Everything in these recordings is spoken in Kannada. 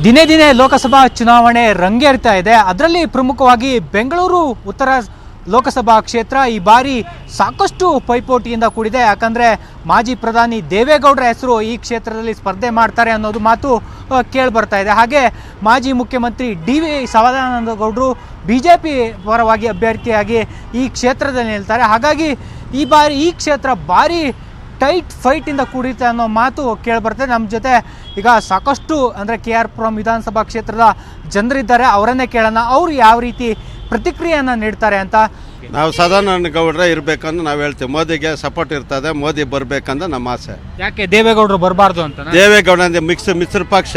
ದಿನೇ ದಿನೇ ಲೋಕಸಭಾ ಚುನಾವಣೆ ರಂಗೇರ್ತಾ ಇದೆ. ಅದರಲ್ಲಿ ಪ್ರಮುಖವಾಗಿ ಬೆಂಗಳೂರು ಉತ್ತರ ಲೋಕಸಭಾ ಕ್ಷೇತ್ರ ಈ ಬಾರಿ ಸಾಕಷ್ಟು ಪೈಪೋಟಿಯಿಂದ ಕೂಡಿದೆ. ಯಾಕಂದರೆ ಮಾಜಿ ಪ್ರಧಾನಿ ದೇವೇಗೌಡರ ಹೆಸರು ಈ ಕ್ಷೇತ್ರದಲ್ಲಿ ಸ್ಪರ್ಧೆ ಮಾಡ್ತಾರೆ ಅನ್ನೋದು ಮಾತು ಕೇಳಿಬರ್ತಾ ಇದೆ. ಹಾಗೆ ಮಾಜಿ ಮುಖ್ಯಮಂತ್ರಿ ಡಿ.ವಿ. ಸದಾನಂದಗೌಡರು BJP ಪರವಾಗಿ ಅಭ್ಯರ್ಥಿಯಾಗಿ ಈ ಕ್ಷೇತ್ರದಲ್ಲಿ ನಿಲ್ತಾರೆ. ಹಾಗಾಗಿ ಈ ಬಾರಿ ಈ ಕ್ಷೇತ್ರ ಭಾರಿ ಟೈಟ್ ಫೈಟಿಂದ ಕೂಡಿರುತ್ತೆ ಅನ್ನೋ ಮಾತು ಕೇಳಿಬರ್ತದೆ. ನಮ್ಮ ಜೊತೆ ಈಗ ಸಾಕಷ್ಟು ಅಂದರೆ KR ಪುರಂ ವಿಧಾನಸಭಾ ಕ್ಷೇತ್ರದ ಜನರಿದ್ದಾರೆ, ಅವರನ್ನೇ ಕೇಳೋಣ ಅವ್ರು ಯಾವ ರೀತಿ ಪ್ರತಿಕ್ರಿಯೆಯನ್ನು ನೀಡ್ತಾರೆ ಅಂತ. ನಾವು ಸದಾನಂದ ಗೌಡ್ರೆ ಇರಬೇಕಂತ ನಾವು ಹೇಳ್ತೀವಿ. ಮೋದಿಗೆ ಸಪೋರ್ಟ್ ಇರ್ತದೆ, ಮೋದಿ ಬರಬೇಕಂತ ನಮ್ಮ ಆಸೆ. ಯಾಕೆ ದೇವೇಗೌಡರು ಬರಬಾರ್ದು ಅಂತ? ದೇವೇಗೌಡ ಮಿಶ್ರ ಪಕ್ಷ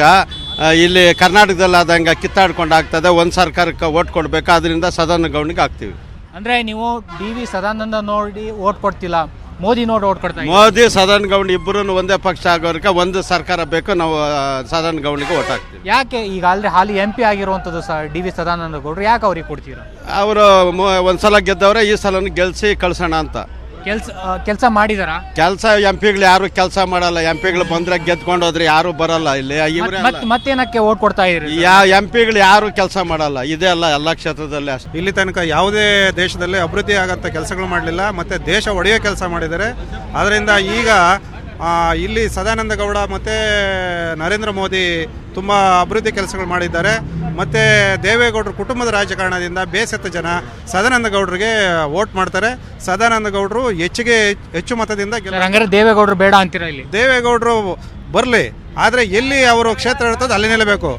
ಇಲ್ಲಿ ಕರ್ನಾಟಕದಲ್ಲಿ ಆದಂಗೆ ಕಿತ್ತಾಡ್ಕೊಂಡು ಆಗ್ತದೆ. ಒಂದು ಸರ್ಕಾರಕ್ಕೆ ಓಟ್ ಕೊಡಬೇಕು, ಅದರಿಂದ ಸದಾನಂದ ಗೌಡನಿಗೆ ಹಾಕ್ತೀವಿ. ಅಂದರೆ ನೀವು ಡಿ.ವಿ. ಸದಾನಂದ ನೋಡಿ ಓಟ್ ಕೊಡ್ತಿಲ್ಲ, ಮೋದಿ ನೋಡಿ ಓಟ್ ಕೊಡ್ತಾ? ಮೋದಿ ಸದಾನಂದ ಗೌಡ ಇಬ್ಬರು ಒಂದೇ ಪಕ್ಷ ಆಗೋರಿಗೆ ಒಂದು ಸರ್ಕಾರ ಬೇಕು, ನಾವು ಸದಾನಂದ ಗೌಡನಿಗೆ ಓಟ್ ಹಾಕ್ತೀವಿ. ಯಾಕೆ ಈಗ ಆಲ್ರೆಡಿ ಹಾಲಿ MP ಆಗಿರುವಂಥದ್ದು ಡಿ.ವಿ. ಸದಾನಂದ ಗೌಡರು, ಯಾಕೆ ಅವ್ರಿಗೆ ಕೊಡ್ತೀರಾ? ಅವರು ಒಂದ್ಸಲ ಗೆದ್ದವ್ರೆ, ಈ ಸಲ ಗೆಲ್ಸಿ ಕಳ್ಸೋಣ ಅಂತ. ಕೆಲಸ ಮಾಡಿದಾರ? ಕೆಲಸ MP ಗಳು ಯಾರು ಕೆಲಸ ಮಾಡಲ್ಲ. MP ಗಳು ಬಂದ್ರೆ ಗೆದ್ಕೊಂಡು ಹೋದ್ರೆ ಯಾರು ಬರಲ್ಲ. ಇಲ್ಲಿ ಮತ್ತೇನಕ್ಕೆ ಓಟ್ ಕೊಡ್ತಾ ಇದ್ರಿ? MP ಗಳು ಯಾರು ಕೆಲಸ ಮಾಡಲ್ಲ. ಇದೆ ಅಲ್ಲ ಎಲ್ಲ ಕ್ಷೇತ್ರದಲ್ಲಿ ಅಷ್ಟೇ. ಇಲ್ಲಿ ತನಕ ಯಾವುದೇ ದೇಶದಲ್ಲಿ ಅಭಿವೃದ್ಧಿ ಆಗಂತ ಕೆಲಸಗಳು ಮಾಡಲಿಲ್ಲ, ಮತ್ತೆ ದೇಶ ಒಡೆಯೋ ಕೆಲಸ ಮಾಡಿದ್ದಾರೆ. ಅದರಿಂದ ಈಗ ಇಲ್ಲಿ ಸದಾನಂದ ಗೌಡ ಮತ್ತು ನರೇಂದ್ರ ಮೋದಿ ತುಂಬ ಅಭಿವೃದ್ಧಿ ಕೆಲಸಗಳು ಮಾಡಿದ್ದಾರೆ. ಮತ್ತು ದೇವೇಗೌಡರ ಕುಟುಂಬದ ರಾಜಕಾರಣದಿಂದ ಬೇಸತ್ತ ಜನ ಸದಾನಂದ ಗೌಡರಿಗೆ ವೋಟ್ ಮಾಡ್ತಾರೆ. ಸದಾನಂದ ಗೌಡರು ಹೆಚ್ಚು ಮತದಿಂದ ಹಂಗಾರೆ ದೇವೇಗೌಡರು ಬೇಡ ಅಂತೀರಾ? ಇಲ್ಲಿ ದೇವೇಗೌಡರು ಬರಲಿ, ಆದರೆ ಎಲ್ಲಿ ಅವರು ಕ್ಷೇತ್ರ ಇರ್ತದೆ ಅಲ್ಲಿ ನಿಲ್ಲಬೇಕು.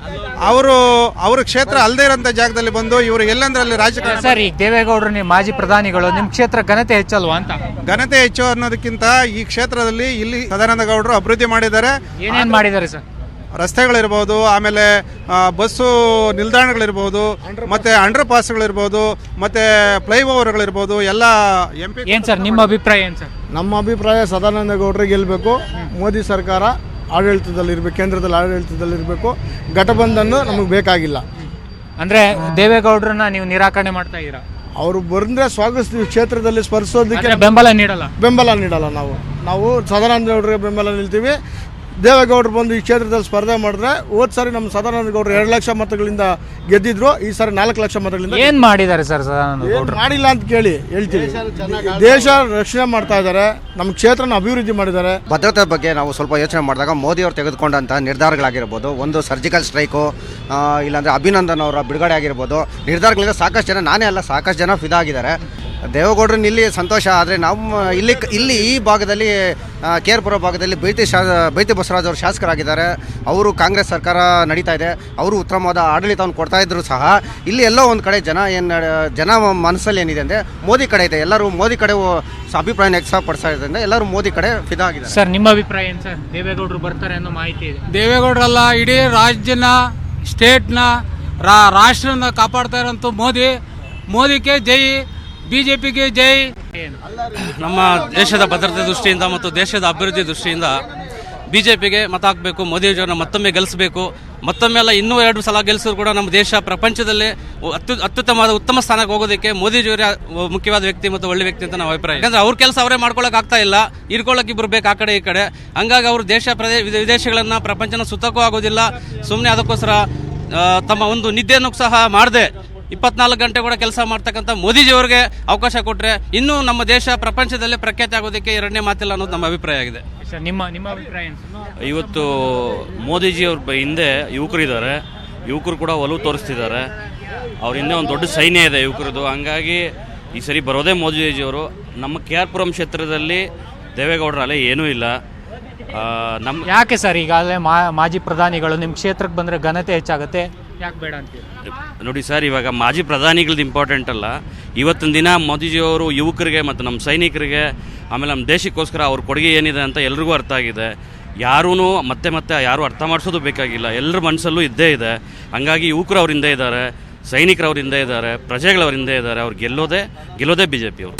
ಅವ್ರ ಕ್ಷೇತ್ರ ಅಲ್ಲದೆ ಇರೋಂಥ ಜಾಗದಲ್ಲಿ ಬಂದು ಇವರು ಎಲ್ಲಂದ್ರೆ ಅಲ್ಲಿ ರಾಜಕಾರಣ. ಸರ್, ಈಗ ದೇವೇಗೌಡರು ನೀವು ಮಾಜಿ ಪ್ರಧಾನಿಗಳು, ನಿಮ್ಮ ಕ್ಷೇತ್ರ ಘನತೆ ಹೆಚ್ಚಲ್ವಾ ಅಂತ? ಘನತೆ ಹೆಚ್ಚು ಅನ್ನೋದಕ್ಕಿಂತ ಈ ಕ್ಷೇತ್ರದಲ್ಲಿ ಇಲ್ಲಿ ಸದಾನಂದ ಗೌಡರು ಅಭಿವೃದ್ಧಿ ಮಾಡಿದ್ದಾರೆ. ಏನೇನು ಮಾಡಿದ್ದಾರೆ ಸರ್? ರಸ್ತೆಗಳಿರ್ಬೋದು, ಆಮೇಲೆ ಬಸ್ಸು ನಿಲ್ದಾಣಗಳಿರ್ಬೋದು, ಮತ್ತೆ ಅಂಡರ್ ಪಾಸ್ಗಳಿರ್ಬೋದು, ಮತ್ತೆ ಫ್ಲೈಓವರ್ಗಳಿರ್ಬೋದು, ಎಲ್ಲ MP. ಏನು ಸರ್ ನಿಮ್ಮ ಅಭಿಪ್ರಾಯ? ಏನು ಸರ್? ನಮ್ಮ ಅಭಿಪ್ರಾಯ ಸದಾನಂದ ಗೌಡರಿಗೆ ಗೆಲ್ಲಬೇಕು. ಮೋದಿ ಸರ್ಕಾರ ಆಡಳಿತದಲ್ಲಿರ್ಬೇಕು, ಕೇಂದ್ರದಲ್ಲಿ ಆಡಳಿತದಲ್ಲಿರಬೇಕು. ಘಟಬಂಧನ ನಮಗೆ ಬೇಕಾಗಿಲ್ಲ. ಅಂದರೆ ದೇವೇಗೌಡರನ್ನ ನೀವು ನಿರಾಕರಣೆ ಮಾಡ್ತಾ ಇದ್ದೀರಾ? ಅವರು ಬಂದರೆ ಸ್ವಾಗತಿಸ್ತೀವಿ. ಕ್ಷೇತ್ರದಲ್ಲಿ ಸ್ಪರ್ಶೋದಕ್ಕೆ ಬೆಂಬಲ ನೀಡಲ್ಲ ನಾವು ಸದಾನಂದ ಗೌಡರಿಗೆ ಬೆಂಬಲ ನಿಲ್ತೀವಿ. ದೇವೇಗೌಡರು ಬಂದು ಈ ಕ್ಷೇತ್ರದಲ್ಲಿ ಸ್ಪರ್ಧೆ ಮಾಡಿದ್ರೆ, ಹೋದ್ ಸಾರಿ ನಮ್ಮ ಸದಾನಂದ ಗೌಡರು 2 ಲಕ್ಷ ಮತಗಳಿಂದ ಗೆದ್ದಿದ್ರು, ಈ ಸಾರಿ 4 ಲಕ್ಷ ಮತಗಳಿಂದ. ಏನು ಮಾಡಿದ್ದಾರೆ ಸರ್ ಸದಾನಂದ ಗೌಡರು? ಮಾಡಿಲ್ಲ ಅಂತ ಕೇಳಿ ಹೇಳ್ತೀವಿ. ದೇಶ ರಕ್ಷಣೆ ಮಾಡ್ತಾ ಇದ್ದಾರೆ, ನಮ್ಮ ಕ್ಷೇತ್ರನ ಅಭಿವೃದ್ಧಿ ಮಾಡಿದ್ದಾರೆ. ಭದ್ರತೆ ಬಗ್ಗೆ ನಾವು ಸ್ವಲ್ಪ ಯೋಚನೆ ಮಾಡಿದಾಗ ಮೋದಿ ಅವರು ತೆಗೆದುಕೊಂಡಂಥ ನಿರ್ಧಾರಗಳಾಗಿರ್ಬೋದು, ಒಂದು ಸರ್ಜಿಕಲ್ ಸ್ಟ್ರೈಕು, ಇಲ್ಲಾಂದರೆ ಅಭಿನಂದನ್ ಅವರ ಬಿಡುಗಡೆ ಆಗಿರ್ಬೋದು, ನಿರ್ಧಾರಗಳಿಂದ ಸಾಕಷ್ಟು ಜನ, ನಾನೇ ಅಲ್ಲ ಸಾಕಷ್ಟು ಜನ ಫಿದಾ ಆಗಿದ್ದಾರೆ. ದೇವೇಗೌಡರನ್ನ ಇಲ್ಲಿ ಸಂತೋಷ. ಆದರೆ ನಮ್ಮ ಇಲ್ಲಿ ಈ ಭಾಗದಲ್ಲಿ KR ಪುರಂ ಭಾಗದಲ್ಲಿ ಬೈತಿ ಬಸವರಾಜ್ ಅವರು ಶಾಸಕರಾಗಿದ್ದಾರೆ. ಅವರು ಕಾಂಗ್ರೆಸ್ ಸರ್ಕಾರ ನಡೀತಾ ಇದೆ, ಅವರು ಉತ್ತಮವಾದ ಆಡಳಿತವನ್ನು ಕೊಡ್ತಾ ಇದ್ರು ಸಹ ಇಲ್ಲಿ ಎಲ್ಲೋ ಒಂದು ಕಡೆ ಜನ ಮನಸ್ಸಲ್ಲಿ ಏನಿದೆ ಅಂದರೆ ಮೋದಿ ಕಡೆ ಇದೆ. ಎಲ್ಲರೂ ಮೋದಿ ಕಡೆ ಅಭಿಪ್ರಾಯ ವ್ಯಕ್ತಪಡಿಸ್ತಾ ಇದ್ದರಿಂದ ಎಲ್ಲರೂ ಮೋದಿ ಕಡೆ ಫಿದಾ ಆಗಿದೆ. ಸರ್ ನಿಮ್ಮ ಅಭಿಪ್ರಾಯ ಏನು ಸರ್? ದೇವೇಗೌಡರು ಬರ್ತಾರೆ ಅನ್ನೋ ಮಾಹಿತಿ ಇದೆ. ದೇವೇಗೌಡರಲ್ಲ, ಇಡೀ ರಾಜ್ಯನ ಸ್ಟೇಟ್ನ ರಾಷ್ಟ್ರನ ಕಾಪಾಡ್ತಾ ಇರೋಂಥ ಮೋದಿಗೆ ಜೈ, BJPಗೆ ಜೈ. ನಮ್ಮ ದೇಶದ ಭದ್ರತೆ ದೃಷ್ಟಿಯಿಂದ ಮತ್ತು ದೇಶದ ಅಭಿವೃದ್ಧಿ ದೃಷ್ಟಿಯಿಂದ BJPಗೆ ಮತ ಹಾಕಬೇಕು. ಮೋದಿಯವರನ್ನ ಮತ್ತೊಮ್ಮೆ ಗೆಲ್ಲಿಸಬೇಕು. ಮತ್ತೊಮ್ಮೆ ಅಲ್ಲ, ಇನ್ನೂ 2 ಸಲ ಗೆಲ್ಲಿಸಿದ್ರು ಕೂಡ ನಮ್ಮ ದೇಶ ಪ್ರಪಂಚದಲ್ಲೇ ಅತ್ಯುತ್ತಮವಾದ ಉತ್ತಮ ಸ್ಥಾನಕ್ಕೆ ಹೋಗೋದಕ್ಕೆ ಮೋದಿಜಿಯವರ ಮುಖ್ಯವಾದ ವ್ಯಕ್ತಿ ಮತ್ತು ಒಳ್ಳೆ ವ್ಯಕ್ತಿ ಅಂತ ನಾವು ಅಭಿಪ್ರಾಯ. ಯಾಕಂದ್ರೆ ಅವ್ರ ಕೆಲಸ ಅವರೇ ಮಾಡ್ಕೊಳಕ್ ಆಗ್ತಾ ಇಲ್ಲ, ಇರ್ಕೊಳ್ಳೋಕೆ ಇಬ್ಬರು ಬೇಕು ಆ ಕಡೆ ಈ ಕಡೆ. ಹಂಗಾಗಿ ಅವರು ವಿದೇಶಗಳನ್ನ ಪ್ರಪಂಚನ ಸುತ್ತಕ್ಕೂ ಆಗೋದಿಲ್ಲ. ಸುಮ್ಮನೆ ಅದಕ್ಕೋಸ್ಕರ ತಮ್ಮ ಒಂದು ನಿದ್ದೆಯನ್ನು ಸಹ ಮಾಡದೆ 24 ಗಂಟೆ ಕೂಡ ಕೆಲಸ ಮಾಡ್ತಕ್ಕಂಥ ಮೋದಿಜಿಯವರಿಗೆ ಅವಕಾಶ ಕೊಟ್ಟರೆ ಇನ್ನೂ ನಮ್ಮ ದೇಶ ಪ್ರಪಂಚದಲ್ಲೇ ಪ್ರಖ್ಯಾತಿ ಆಗೋದಕ್ಕೆ 2ನೇ ಮಾತಿಲ್ಲ ಅನ್ನೋದು ನಮ್ಮ ಅಭಿಪ್ರಾಯ ಆಗಿದೆ. ನಿಮ್ಮ ಅಭಿಪ್ರಾಯ ಏನು? ಇವತ್ತು ಮೋದಿಜಿಯವ್ರ ಹಿಂದೆ ಯುವಕರಿದ್ದಾರೆ, ಯುವಕರು ಕೂಡ ಒಲವು ತೋರಿಸ್ತಿದ್ದಾರೆ. ಅವ್ರ ಹಿಂದೆ ಒಂದು ದೊಡ್ಡ ಸೈನ್ಯ ಇದೆ ಯುವಕರದು. ಹಂಗಾಗಿ ಈ ಸರಿ ಬರೋದೇ ಮೋದಿಜಿಯವರು. ನಮ್ಮ KR ಪುರಂ ಕ್ಷೇತ್ರದಲ್ಲಿ ದೇವೇಗೌಡರ ಅಲೆ ಏನೂ ಇಲ್ಲ. ಯಾಕೆ ಸರ್ ಈಗಾಗಲೇ ಮಾಜಿ ಪ್ರಧಾನಿಗಳು ನಿಮ್ಮ ಕ್ಷೇತ್ರಕ್ಕೆ ಬಂದರೆ ಘನತೆ ಹೆಚ್ಚಾಗುತ್ತೆ, ಯಾಕೆ ಬೇಡ ಅಂತೀರಿ? ನೋಡಿ ಸರ್, ಇವಾಗ ಮಾಜಿ ಪ್ರಧಾನಿಗಳದ್ದು ಇಂಪಾರ್ಟೆಂಟ್ ಅಲ್ಲ. ಇವತ್ತಿನ ದಿನ ಮೋದಿಜಿಯವರು ಯುವಕರಿಗೆ ಮತ್ತು ನಮ್ಮ ಸೈನಿಕರಿಗೆ, ಆಮೇಲೆ ನಮ್ಮ ದೇಶಕ್ಕೋಸ್ಕರ ಅವ್ರ ಕೊಡುಗೆ ಏನಿದೆ ಅಂತ ಎಲ್ರಿಗೂ ಅರ್ಥ ಆಗಿದೆ. ಯಾರೂ ಮತ್ತೆ ಯಾರು ಅರ್ಥ ಮಾಡಿಸೋದು ಬೇಕಾಗಿಲ್ಲ, ಎಲ್ಲರ ಮನಸ್ಸಲ್ಲೂ ಇದ್ದೇ ಇದೆ. ಹಂಗಾಗಿ ಯುವಕರು ಅವ್ರ ಹಿಂದೆ ಇದ್ದಾರೆ, ಸೈನಿಕರು ಅವ್ರ ಹಿಂದೆ ಇದ್ದಾರೆ, ಪ್ರಜೆಗಳವ್ರ ಹಿಂದೆ ಇದ್ದಾರೆ. ಅವ್ರು ಗೆಲ್ಲೋದೇ BJP ಅವರು.